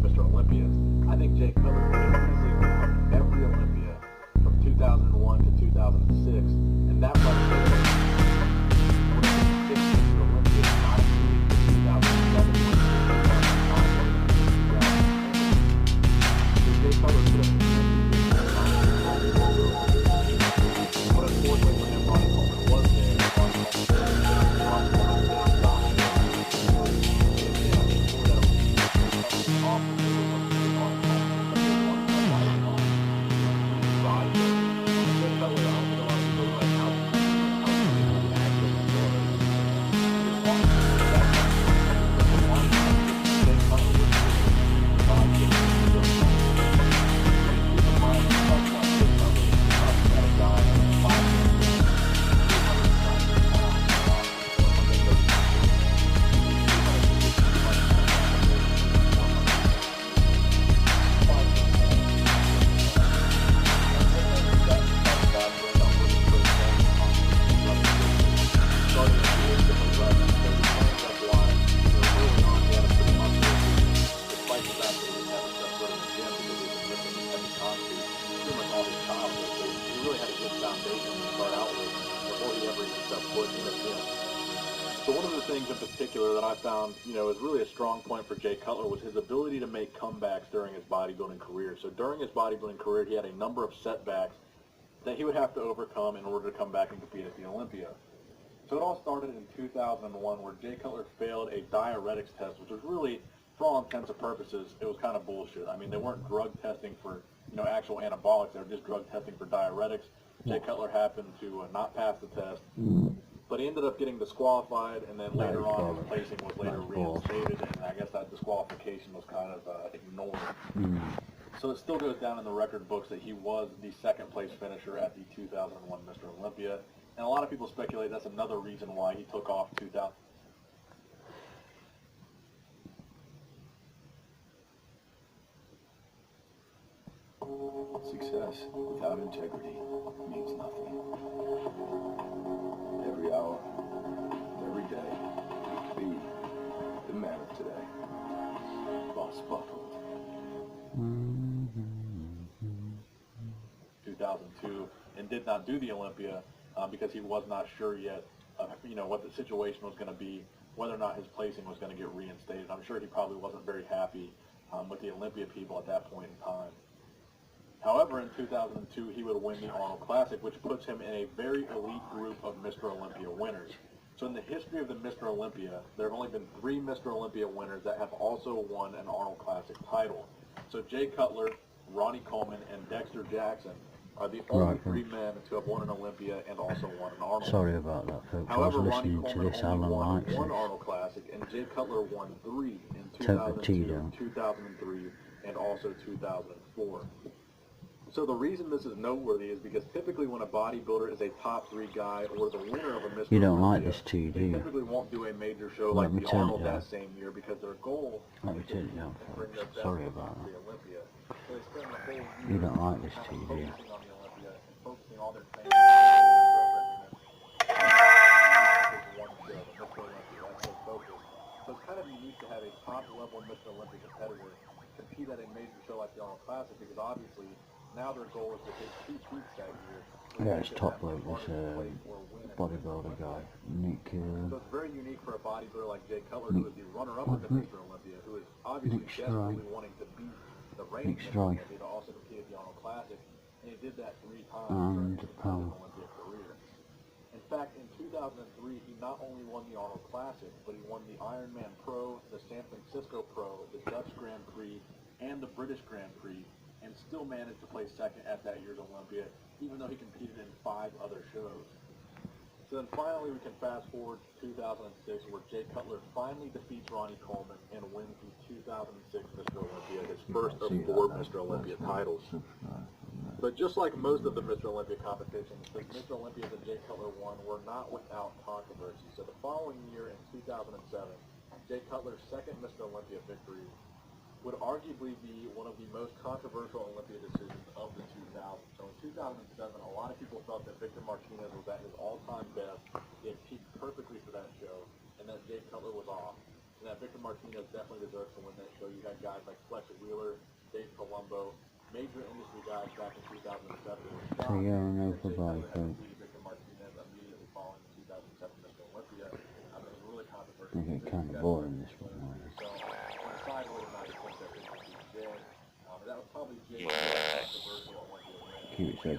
Mr. Olympias. I think Jay Cutler could have easily won every Olympia from 2001 to 2006, and that might have been one of the 6 Mr. Olympias, not including the 2007 one. So Jay Cutler could have but unfortunately for him, Ronnie Coleman was there. So one of the things in particular that I found, is really a strong point for Jay Cutler was his ability to make comebacks during his bodybuilding career. So during his bodybuilding career, he had a number of setbacks that he would have to overcome in order to come back and compete at the Olympia. So it all started in 2001 where Jay Cutler failed a diuretics test, which was really, for all intents and purposes, it was kind of bullshit. I mean, they weren't drug testing for, actual anabolics. They were just drug testing for diuretics. Jay Cutler happened to not pass the test. But he ended up getting disqualified, and then later on his placing was later reinstated, and I guess that disqualification was kind of ignored. So it still goes down in the record books that he was the second place finisher at the 2001 Mr. Olympia, and a lot of people speculate that's another reason why he took off 2000. Success without integrity means nothing. Every hour, every day, be the man of today. Boss Buckled. 2002, and did not do the Olympia because he was not sure yet, what the situation was going to be, whether or not his placing was going to get reinstated. I'm sure he probably wasn't very happy with the Olympia people at that point in time. However, in 2002, he would win the Arnold Classic, which puts him in a very elite group of Mr. Olympia winners. So in the history of the Mr. Olympia, there have only been 3 Mr. Olympia winners that have also won an Arnold Classic title. So Jay Cutler, Ronnie Coleman, and Dexter Jackson are the only 3 men to have won an Olympia and also won an Arnold. Sorry about that, folks. However, I was Ronnie listening to Coleman this only Alan won likes one it. Arnold Classic, and Jay Cutler won 3 in Took the tea 2002, down. 2003, and also 2004. So the reason this is noteworthy is because typically when a bodybuilder is a top 3 guy or the winner of a Mr. You don't Olympia, like this tea, do they you? typically won't do a major show Let like me the turn it Arnold down. that same year because their goal Let me is to turn it down, bring folks. their best Sorry to about the that. Olympia. So they spend the whole year You don't like this kind of tea, do you? focusing on the Olympia and focusing all their training on one show, the Mr. Olympia. That's their focus. So it's kind of unique to have a top-level Mr. Olympia competitor compete at a major show like the Arnold Classic because obviously now their goal is to hit 2 peaks that year. Yeah, it's top bloke, this bodybuilder guy, Nick. So it's very unique for a bodybuilder like Jay Cutler, who is the runner-up of the Mr. Olympia, who is obviously desperately wanting to beat the reigning Mr. Olympia to also compete at the Arnold Classic, and he did that 3 times during his Olympia career. In fact, in 2003, he not only won the Arnold Classic, but he won the Ironman Pro, the San Francisco Pro, the Dutch Grand Prix, and the British Grand Prix, and still managed to place second at that year's Olympia, even though he competed in 5 other shows. So then finally we can fast forward to 2006 where Jay Cutler finally defeats Ronnie Coleman and wins the 2006 Mr. Olympia, his first of 4 Mr. Olympia titles. But just like most of the Mr. Olympia competitions, the Mr. Olympia that Jay Cutler won were not without controversy. So the following year in 2007, Jay Cutler's second Mr. Olympia victory would arguably be one of the most controversial Olympia decisions of the 2000s. So in 2007, a lot of people felt that Victor Martinez was at his all-time best. He had peaked perfectly for that show, and that Jay Cutler was off. And that Victor Martinez definitely deserves to win that show. You had guys like Fletcher Wheeler, Dave Colombo, major industry guys back in 2007. So yeah, I know for body coat. Victor Martinez immediately following the 2007 Mr. Olympia. It was really controversial. I get kind of bored in this one. So, decide whether or not you think that this would be Jay. That was probably Jay's most controversial Olympia win. Keep it safe.